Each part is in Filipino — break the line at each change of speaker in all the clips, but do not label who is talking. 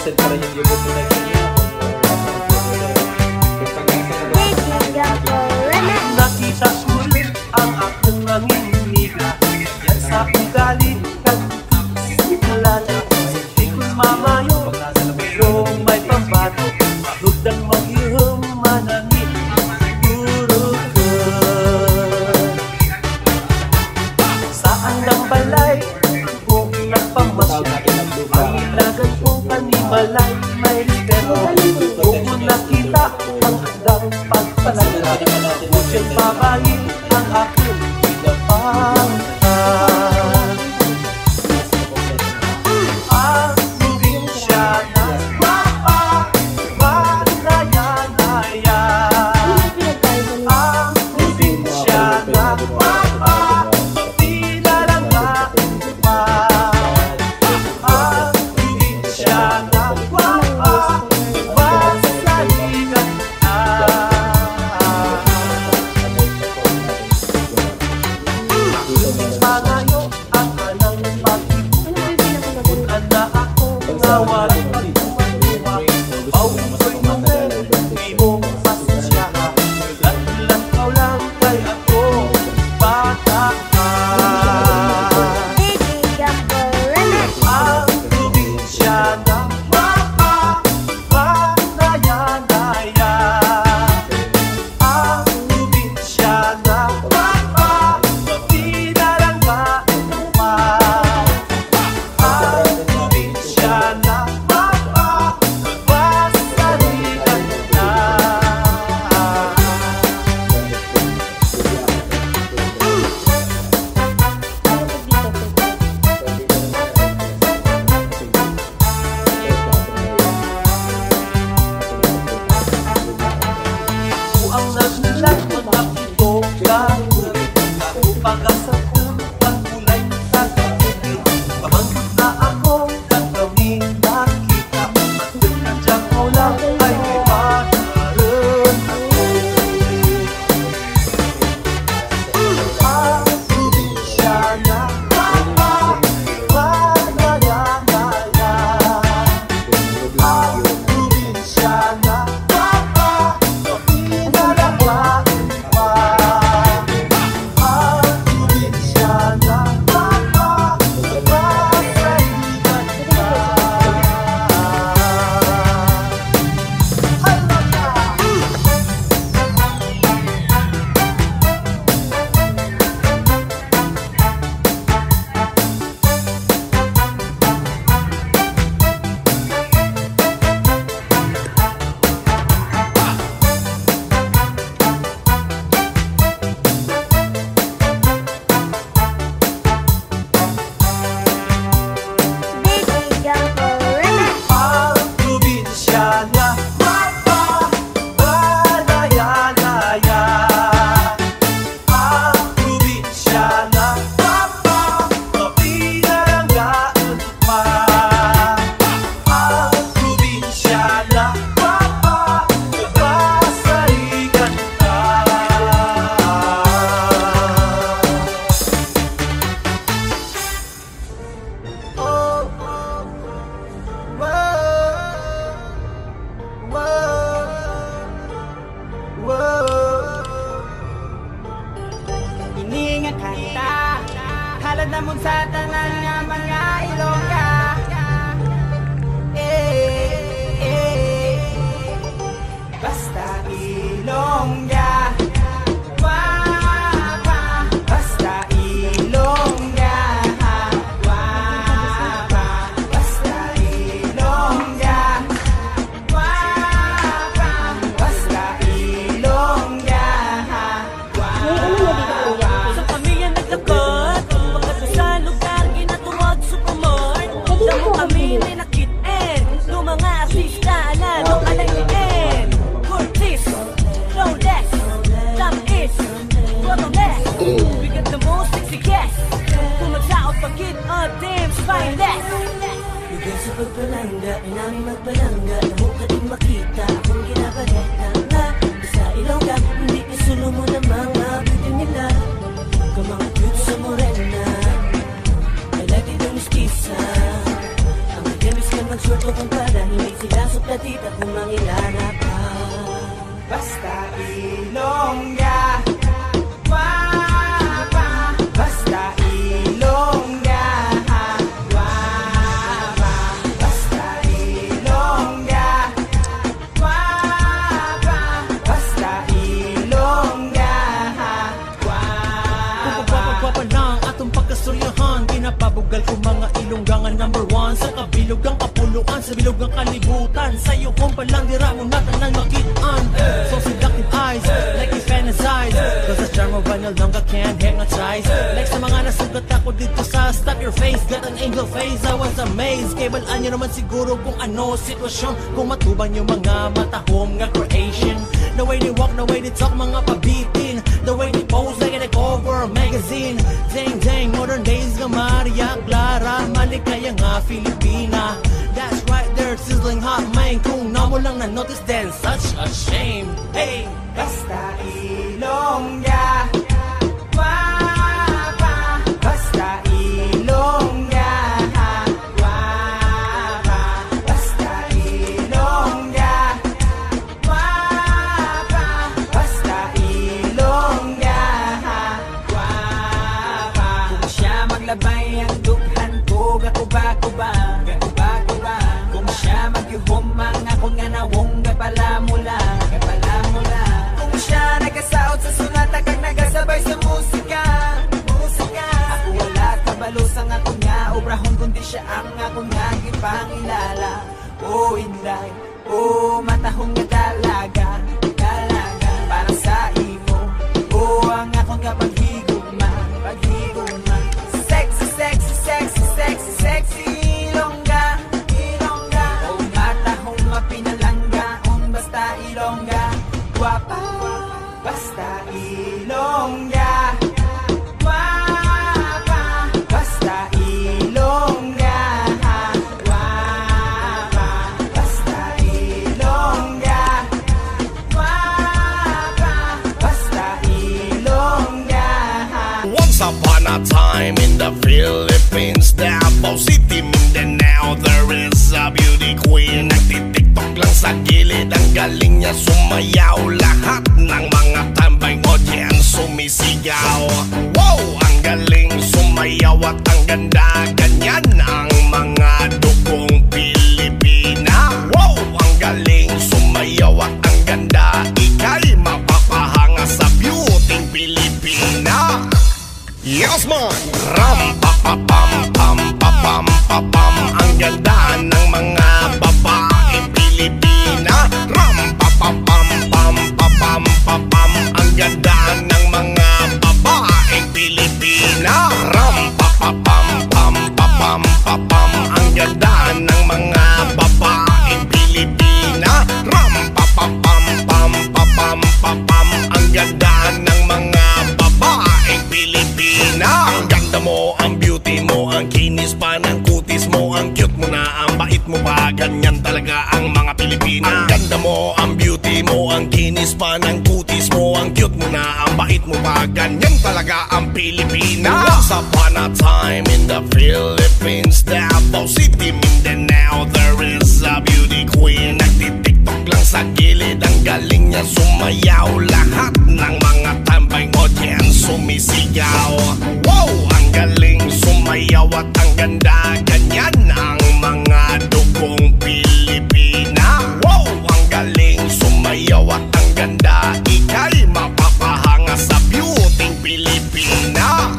requested pa rin yung YouTube connection niya.
Nakita sulit ang aking nanginginig. Yan sa ugali nagsimula na. Di ko mamayo pero may pambato. Lugdang maghihom manangin siguro ka. Saan ng balay kung nagpamasya, ang ilagan kong panimalay may respeto. Kung nakita ang handang pagpalala, huwag babayin ang aking pinapangkat. Ang probinsya na mapapanaya-naya. Ang probinsya na mapapilalangaan pa. Ang probinsya na mapapasaligan na. Pangayo ang anang pag-ibig, kung anda ako nawalan pag-uwa. Pauso'y numer, di mo pasasyahan. Lantaw lang kay ako, bata ka. Ang probinsya na mapapanaya-naya. Ang probinsya na mapapinalangaan pa. Ang probinsya na mapapasaligan na. Ang nagulat mga pito ka, pag-asa kong pagkulay sa kapatid. Pamangkot na ako kami nakita, magdagdadyang ko lang ay may pagkaroon ako. Ang probinsya na mapapanaya-naya. Ang probinsya na mapapinalangaan pa. Ang probinsya na mapapasaligan pa. Ang probinsya na mapapanaya-naya. Ang probinsya na mapapinalangaan pa. Ang probinsya na mapapasaligan ka. Oh,
Ini nga kanta halad namon sa tanan nga mga Ilongga. Basta Ilongga. Basta Ilongga. Basta Ilongga. Basta Ilongga. Sa pamilya naglagot, pagkat sa lugar ginatuwag sa kumor.
Gwapa lang atong pagkastoryahan, ginapabugal ko mga ilonggangan number 1 sa kabilugang kapuluan, sa bilugang kalibutan. Sa'yo kung palang dira mo natin ang makitaan. So seductive eyes, like you fantasize, cause the charm of an ilongga can't hypnotize. Like sa mga nasugat ako dito sa Stop Your Face, got an angel face, I was amazed. Kabalaan nyo naman siguro kung ano sitwasyon, kung matubang yung mga matahom nga creation. The way they walk, the way they talk, mga pabitin, the way they pose like a cover magazine. Dang dang, modern days nga Maria Clara, malikaya nga Filipina. That's right there, sizzling hot man. Kung na mo lang na-notice, then such a shame. Hey!
Basta ilongga, guapa. Basta ilongga, guapa. Basta ilongga, guapa. Basta ilongga, guapa. Kung siya maglabay ang dughan ko, gakuba-kuba, gakuba-kuba. Kung siya magyuhumang ako nga nawong gapalamula, gapalamula. Kung siya nagasaot sa sunata kag nagasabay sa musika, musika. Ako wala kabalo sa nga akong nga obrahon, kundi siya ang akong nga gipangilala. Oh inday, oh matahong nga dalaga, dalaga. Para sa imo, oh ang akong nga paghigugma, paghigugma. Sexy, sexy, sexy, sexy, sexy ilongga, ilongga. Oh matahong mapinalangga, basta ilongga, guapa. Basta ilongga, guapa. Basta ilongga, guapa. Basta ilongga, guapa. Basta ilongga.
Once upon a time in the Philippines, Davao City, Mindanao, there is a beauty queen. Nagtitiktok lang sa gilid, ang galing niya sumayaw. Lahat ng mga tambay audience sumisigaw. Wow! Ang galing sumayaw at ang ganda, ganyan ang mga dugong Pilipina. Wow! Ang galing sumayaw at ang ganda, ika'y mapapahanga sa beauty Pilipina. Yes man! Ram pa pa pam pam pa pam pa pam. Ang ganda ng mga babaeng Pilipina. Ram pa pa pam pam pa pam pa pam. Ang ganda ng mga babaeng Pilipina. Ram pa pa pam pam pa pam pa pam. Ang ganda ng mga babaeng Pilipina. Ram pa pa pam pam pa pam pa pam. Ang ganda ng mga babaeng Pilipina. Ang ganda mo, ang beauty mo, ang kinis pa ng kutis mo, ang cute mo na, ang bait mo pa, ganyan talaga ang mga Pilipina. Ang ganda mo, ang beauty mo, ang kinis pa ng kutis mo, ang cute mo na, ang bait mo pa, ganyan talaga ang Pilipina. Once upon a time in the Philippines, Davao City, Mindanao, there is a beauty queen. Nagtitiktok lang sa gilid, ang galing niya sumayaw. Lahat ng mga tambay audience sumisigaw. Wow! Ang galing sumayaw at ang ganda, ganyan ang mga dugong Pilipina. Wow! Ang galing sumayaw at ang ganda, ika'y mapapahanga sa beauty Pilipina.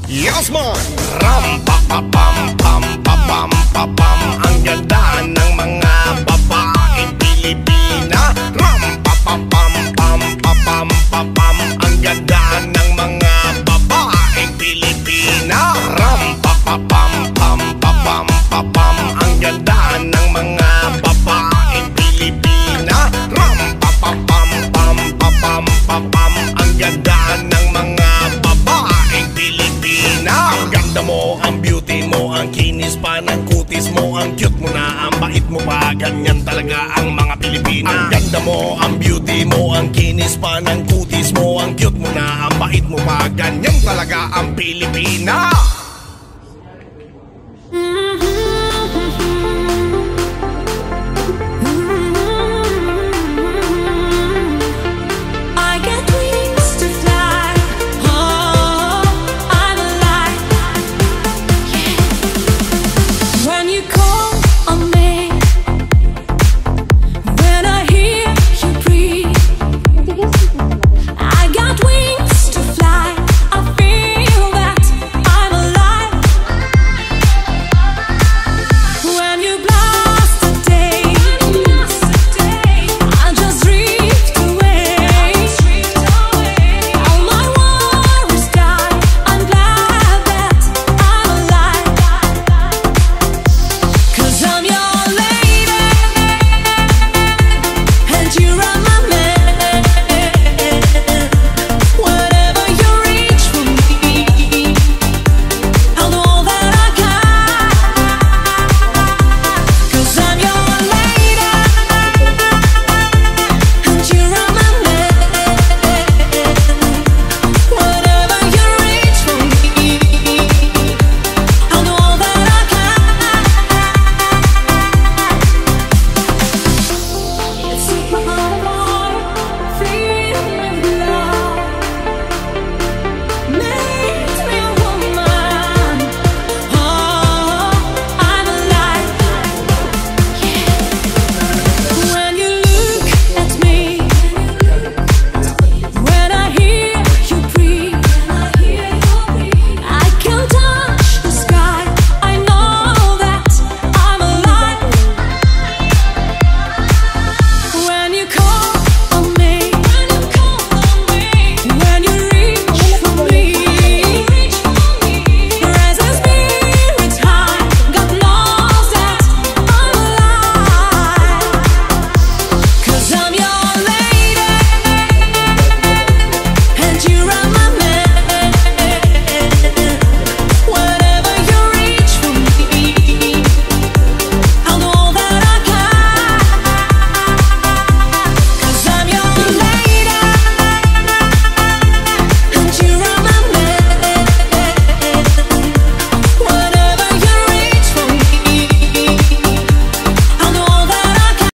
Yes man! Ram pa pa pam pam pa pam pa pam. Ang ganda ng mga babaeng Pilipina. Ram pa pa pam pam pa pam pa pam. Ang ganda ng mga babaeng Pilipina. Ram pa pa pam pam pa pam pa pam. Ang ganda ng mga babaeng Pilipina. Ram pa pa pam pam pa pam pa pam. Ang ganda ng mga babaeng Pilipina. Ang ganda mo, ang beauty mo, ang kinis pa ng kutis mo, ang cute mo na, ang bait mo pa, ganyan talaga ang mga Pilipina. Ang ganda mo, ang beauty mo, ang kinis pa ng kutis mo, ang cute mo na, ang bait mo pa, ganyan talaga ang Pilipina.